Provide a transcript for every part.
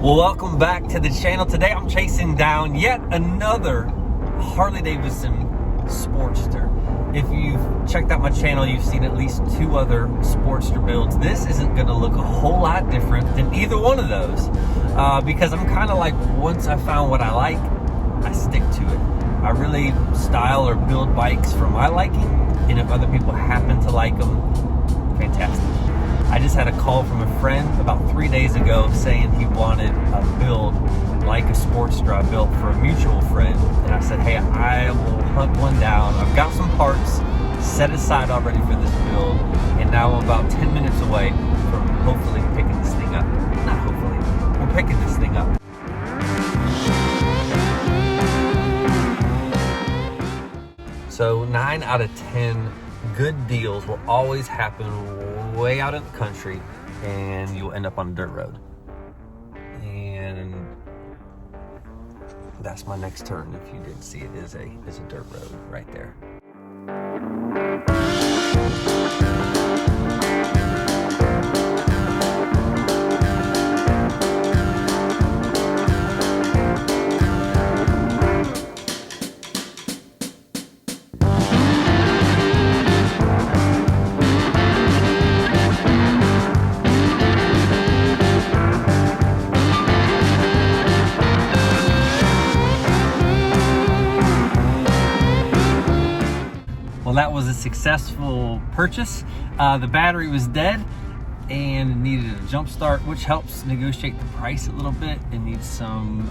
Well, welcome back to the channel. Today I'm chasing down yet another Harley Davidson Sportster. If you've checked out my channel, you've seen at least two other Sportster builds. This isn't gonna look a whole lot different than either one of those because I'm kind of like, once I found what I like, I stick to it. I really style or build bikes for my liking, and if other people happen to like them, fantastic. I just had a call from a friend about 3 days ago saying he wanted a build like a Sportster I built for a mutual friend. And I said, hey, I will hunt one down. I've got some parts set aside already for this build. And now I'm about 10 minutes away from hopefully picking this thing up. Not hopefully, we're picking this thing up. So 9 out of 10 good deals will always happen way out in the country, and you'll end up on a dirt road. And that's my next turn. If you didn't see it, is a dirt road right there. Well, that was a successful purchase. The battery was dead and needed a jump start, which helps negotiate the price a little bit. It needs some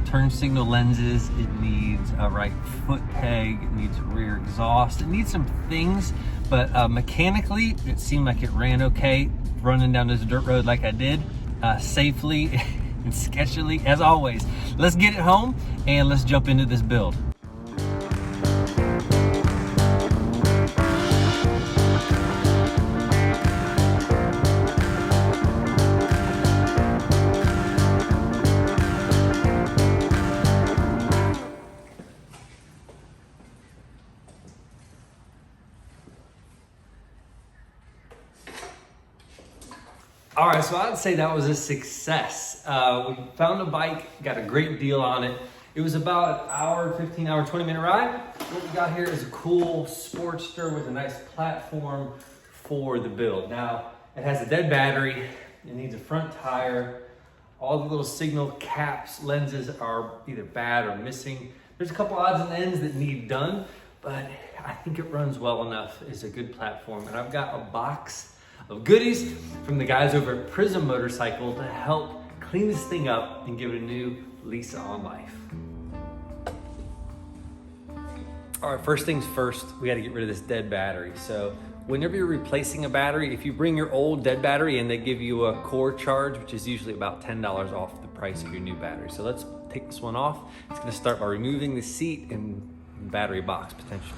turn signal lenses. It needs a right foot peg. It needs a rear exhaust. It needs some things, but mechanically, it seemed like it ran okay. Running down this dirt road like I did, safely and sketchily, as always. Let's get it home and let's jump into this build. All right, so I'd say that was a success. We found a bike, got a great deal on it. It was about an hour, 15-hour, 20-minute ride. What we got here is a cool Sportster with a nice platform for the build. Now, it has a dead battery. It needs a front tire. All the little signal caps, lenses are either bad or missing. There's a couple odds and ends that need done, but I think it runs well enough. It's a good platform. And I've got a box of goodies from the guys over at PRISM Motorcycle to help clean this thing up and give it a new lease on life. All right, first things first, we got to get rid of this dead battery. So whenever you're replacing a battery, if you bring your old dead battery in, they give you a core charge, which is usually about $10 off the price of your new battery. So let's take this one off. It's going to start by removing the seat and battery box potentially.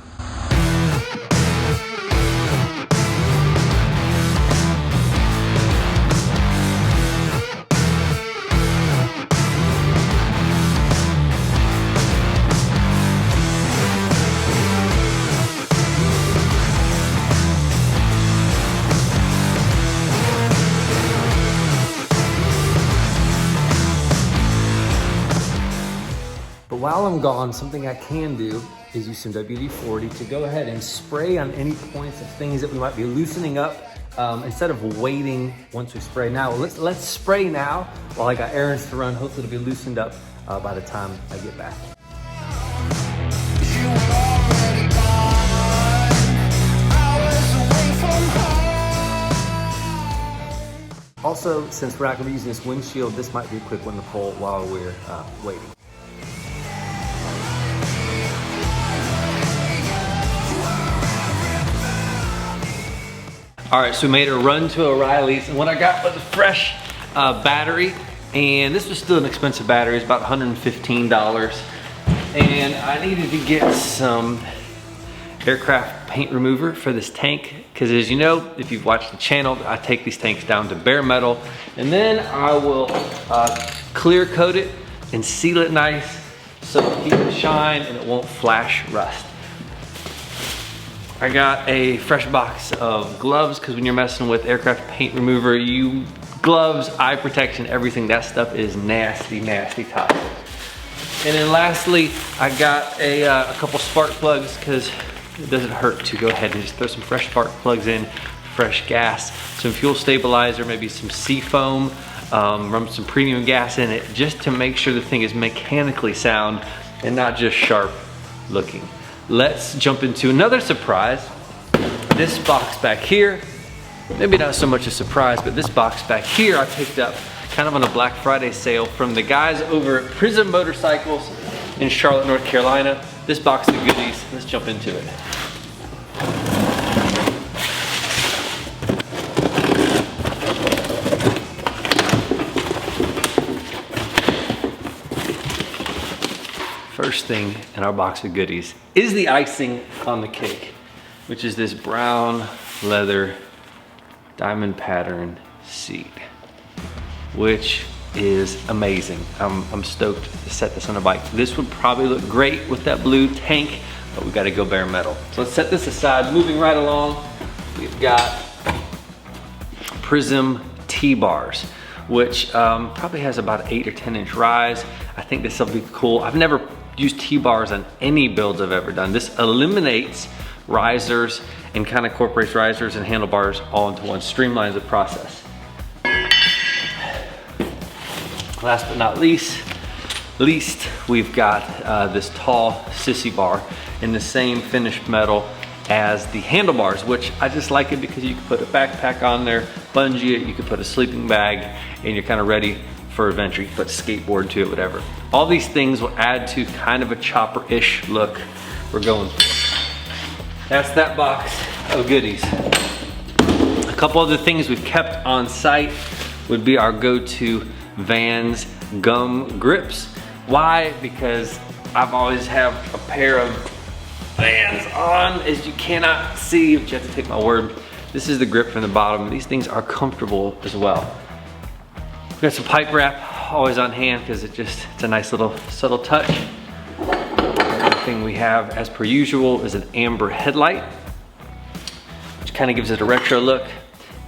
While I'm gone, something I can do is use some WD-40 to go ahead and spray on any points of things that we might be loosening up instead of waiting once we spray. Now, let's spray now while I got errands to run. Hopefully it'll be loosened up by the time I get back. Also, since we're not gonna be using this windshield, this might be a quick one to pull while we're waiting. All right, so we made a run to O'Reilly's, and what I got was a fresh battery, and this was still an expensive battery. It's about $115, and I needed to get some aircraft paint remover for this tank, because as you know, if you've watched the channel, I take these tanks down to bare metal, and then I will clear coat it and seal it nice so it'll keep it shine and it won't flash rust. I got a fresh box of gloves because when you're messing with aircraft paint remover, you gloves, eye protection, everything. That stuff is nasty, nasty toxic. And then lastly, I got a couple spark plugs because it doesn't hurt to go ahead and just throw some fresh spark plugs in, fresh gas, some fuel stabilizer, maybe some seafoam, run some premium gas in it just to make sure the thing is mechanically sound and not just sharp looking. Let's jump into another surprise. This box back here, maybe not so much a surprise, but this box back here I picked up kind of on a Black Friday sale from the guys over at PRISM Motorcycles in Charlotte, North Carolina. This box of goodies, let's jump into it. First thing in our box of goodies is the icing on the cake, which is this brown leather diamond pattern seat, which is amazing. I'm stoked to set this on a bike. This would probably look great with that blue tank, but we gotta go bare metal. So let's set this aside. Moving right along, we've got PRISM T Bars, which probably has about an 8 or 10 inch rise. I think this will be cool. I've never used T-bars on any builds I've ever done. This eliminates risers and kind of incorporates risers and handlebars all into one, streamlines the process. Last but not least, we've got this tall Sissy Bar in the same finished metal as the handlebars, which I just like it because you can put a backpack on there, bungee it, you can put a sleeping bag, and you're kind of ready for adventure. You can put a skateboard to it, whatever. All these things will add to kind of a chopper-ish look we're going for. That's that box of goodies. A couple other things we've kept on site would be our go-to Vans gum grips. Why? Because I've always have a pair of Vans on, as you cannot see, but you have to take my word. This is the grip from the bottom. These things are comfortable as well. We've got some pipe wrap always on hand because it's a nice little subtle touch. Another thing we have, as per usual, is an amber headlight, which kind of gives it a retro look,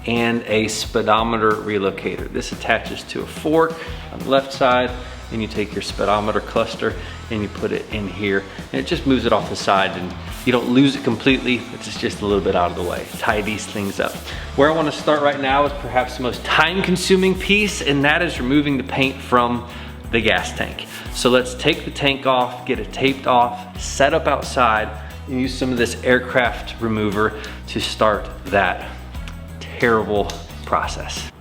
and a speedometer relocator. This attaches to a fork on the left side, and you take your speedometer cluster and you put it in here, and it just moves it off the side, and you don't lose it completely. It's just a little bit out of the way. Tie these things up. Where I want to start right now is perhaps the most time-consuming piece, and that is removing the paint from the gas tank. So let's take the tank off, get it taped off, set up outside, and use some of this aircraft remover to start that terrible process.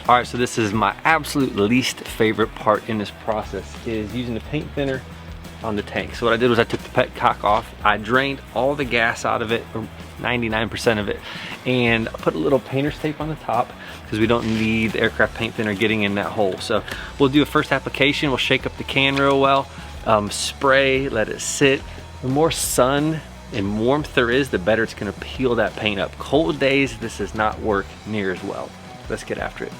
All right, so this is my absolute least favorite part in this process, is using the paint thinner on the tank. So what I did was I took the petcock off, I drained all the gas out of it, or 99% of it, and I put a little painter's tape on the top because we don't need the aircraft paint thinner getting in that hole. So we'll do a first application, we'll shake up the can real well, spray, let it sit. The more sun and warmth there is, the better it's gonna peel that paint up. Cold days, this does not work near as well. Let's get after it.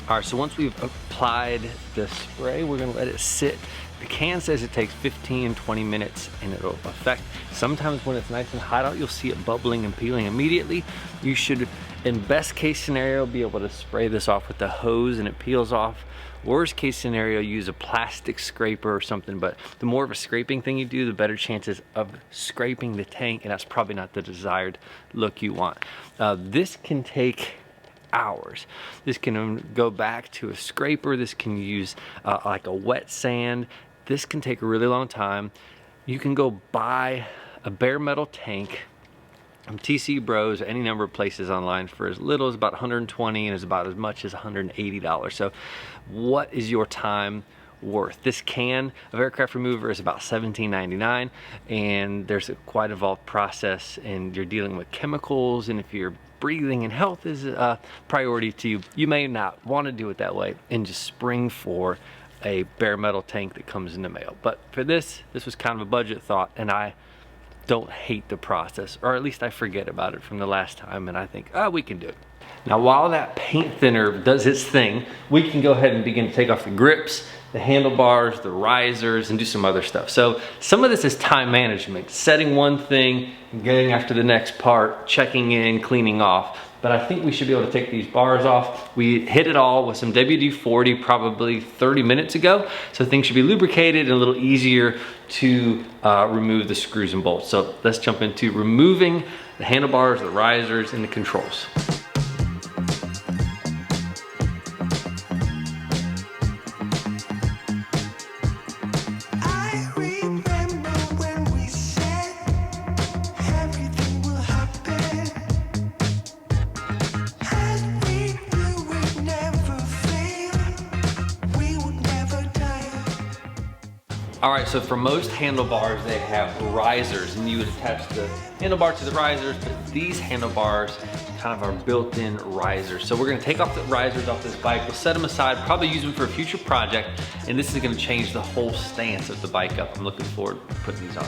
All right, so once we've applied the spray, we're gonna let it sit. The can says it takes 15-20 minutes and it'll affect. Sometimes when it's nice and hot out, you'll see it bubbling and peeling immediately. You should, in best case scenario, be able to spray this off with the hose and it peels off. Worst case scenario, use a plastic scraper or something, but the more of a scraping thing you do, the better chances of scraping the tank, and that's probably not the desired look you want. This can take hours. This can go back to a scraper. This can use like a wet sand. this can take a really long time. You can go buy a bare metal tank from TC Bros, any number of places online, for as little as about 120 and as about as much as $180. So what is your time worth? This can of aircraft remover is about $17.99, and there's a quite involved process, and you're dealing with chemicals, and if your breathing and health is a priority to you, you may not want to do it that way and just spring for a bare metal tank that comes in the mail. But for this was kind of a budget thought, and I don't hate the process, or at least I forget about it from the last time, and I think, oh, we can do it. Now, while that paint thinner does its thing, we can go ahead and begin to take off the grips, the handlebars, the risers, and do some other stuff. So some of this is time management, setting one thing, getting after the next part, checking in, cleaning off. But I think we should be able to take these bars off. We hit it all with some WD-40 probably 30 minutes ago, so things should be lubricated and a little easier to remove the screws and bolts. So let's jump into removing the handlebars, the risers, and the controls. All right, so for most handlebars, they have risers, and you would attach the handlebar to the risers, but these handlebars kind of are built-in risers. So we're gonna take off the risers off this bike, we'll set them aside, probably use them for a future project, and this is gonna change the whole stance of the bike up. I'm looking forward to putting these on.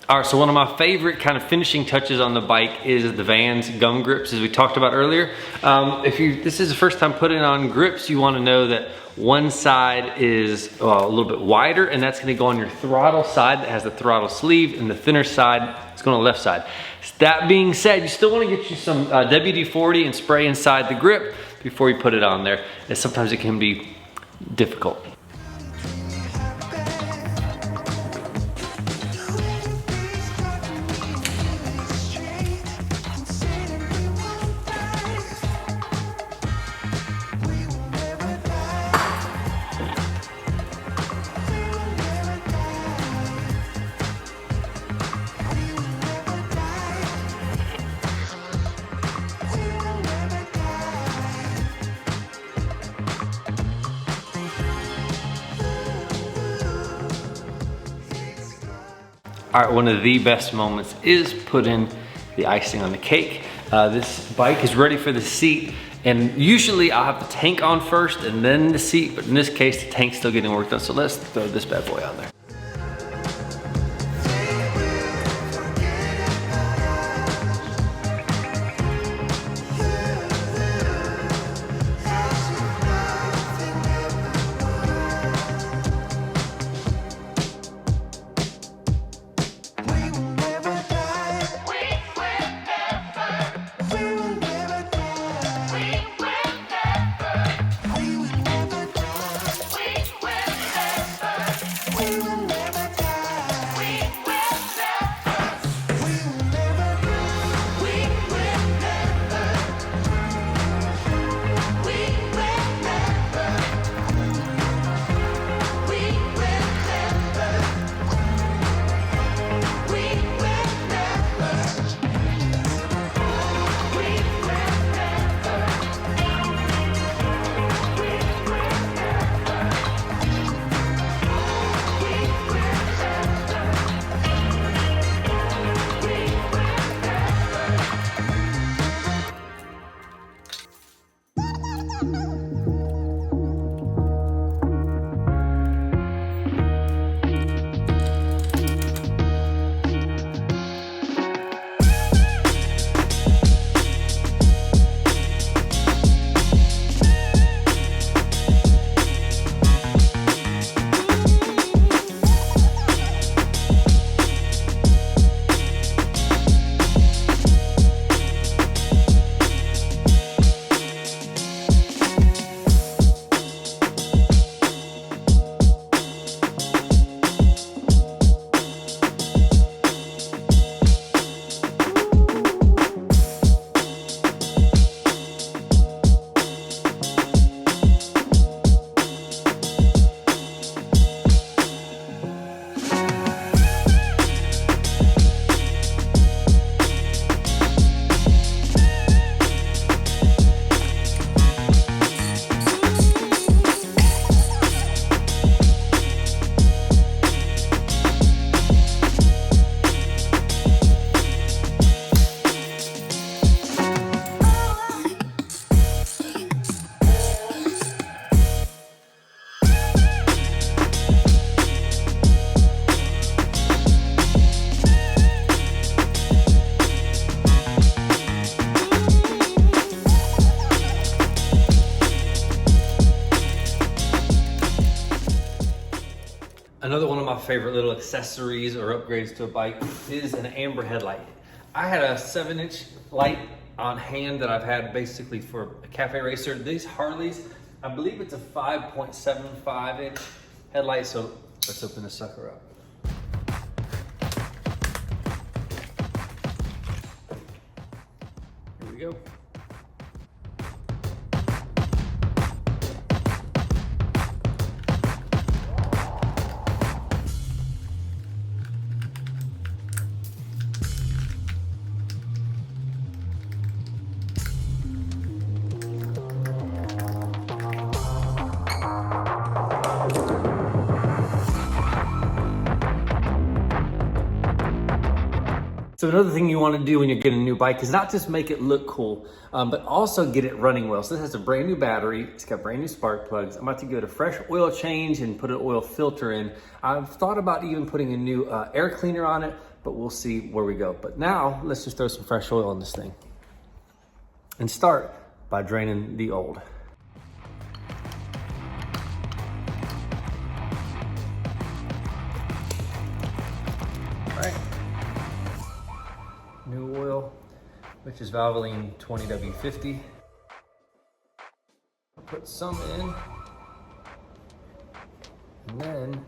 All right, so one of my favorite kind of finishing touches on the bike is the Vans gum grips, as we talked about earlier. This is the first time putting on grips, you want to know that one side is a little bit wider, and that's going to go on your throttle side that has the throttle sleeve, and the thinner side is going on the left side. That being said, you still want to get you some WD-40 and spray inside the grip before you put it on there, and sometimes it can be difficult. All right, one of the best moments is putting the icing on the cake. This bike is ready for the seat, and usually I'll have the tank on first and then the seat, but in this case, the tank's still getting worked on, so let's throw this bad boy on there. We will favorite little accessories or upgrades to a bike is an amber headlight. I had a 7-inch light on hand that I've had basically for a cafe racer. These Harleys, I believe it's a 5.75 inch headlight. So let's open this sucker up. Here we go. So another thing you want to do when you're getting a new bike is not just make it look cool, but also get it running well. So this has a brand new battery. It's got brand new spark plugs. I'm about to give it a fresh oil change and put an oil filter in. I've thought about even putting a new air cleaner on it, but we'll see where we go. But now let's just throw some fresh oil on this thing and start by draining the old. All right. New oil, which is Valvoline 20W50. I'll put some in, and then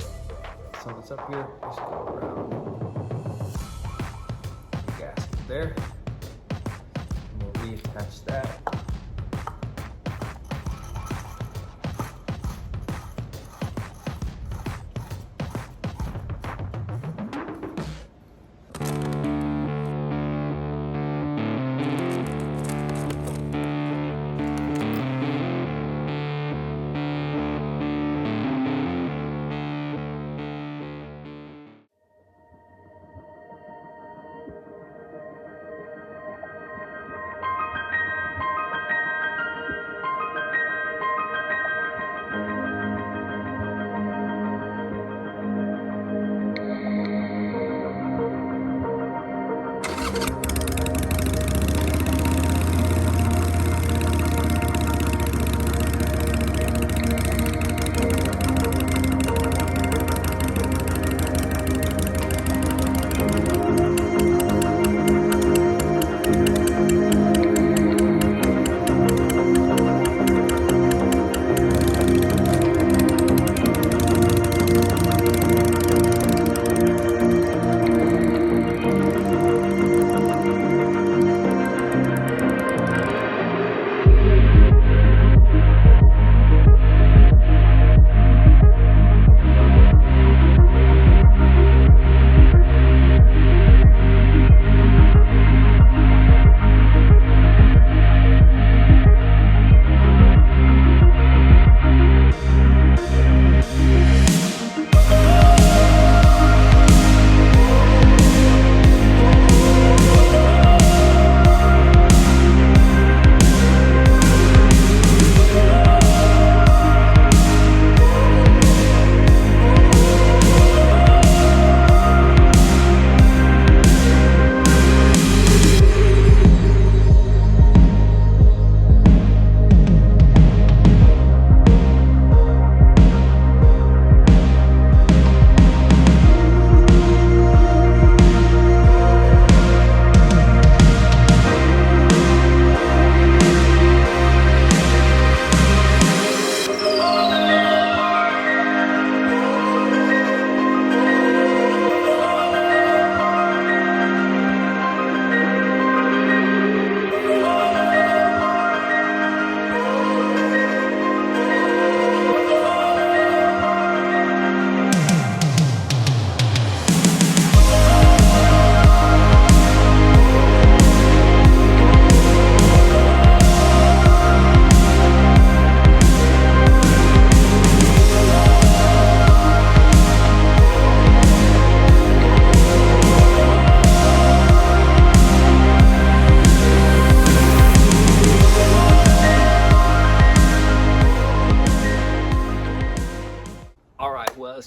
some that's up here, just go around the gasket there, and we'll reattach that.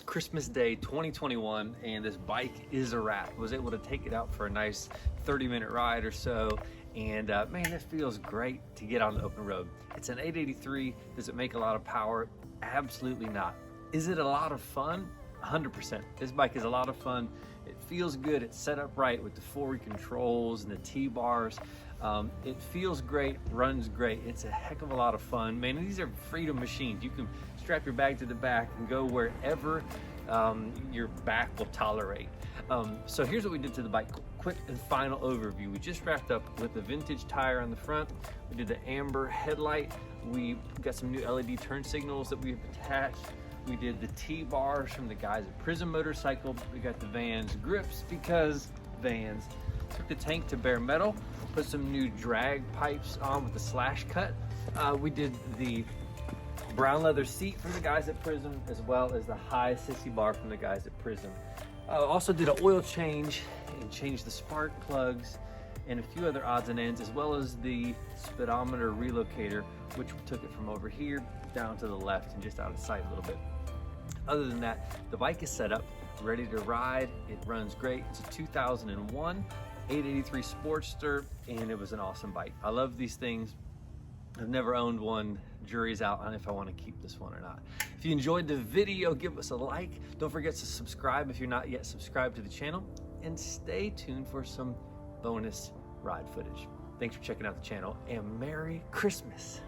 Christmas Day 2021, and this bike is a wrap. Was able to take it out for a nice 30-minute ride or so, and man, this feels great to get on the open road. It's an 883. Does it make a lot of power? Absolutely not. Is it a lot of fun? 100%. This bike is a lot of fun. It feels good. It's set up right with the forward controls and the T bars. It feels great, runs great. It's a heck of a lot of fun. Man, these are freedom machines. You can strap your bag to the back and go wherever your back will tolerate. So here's what we did to the bike. Quick and final overview. We just wrapped up with the vintage tire on the front. We did the amber headlight. We got some new LED turn signals that we've attached. We did the T bars from the guys at PRISM Motorcycle. We got the Vans grips because Vans. Took the tank to bare metal. Put some new drag pipes on with the slash cut. We did the brown leather seat from the guys at PRISM, as well as the high Sissy Bar from the guys at PRISM. Also did an oil change and changed the spark plugs and a few other odds and ends, as well as the speedometer relocator, which took it from over here down to the left and just out of sight a little bit. Other than that, the bike is set up, ready to ride. It runs great. It's a 2001 883 Sportster, and it was an awesome bike. I love these things. I've never owned one. Jury's out on if I want to keep this one or not. If you enjoyed the video, give us a like. Don't forget to subscribe if you're not yet subscribed to the channel, and stay tuned for some bonus ride footage. Thanks for checking out the channel, and Merry Christmas.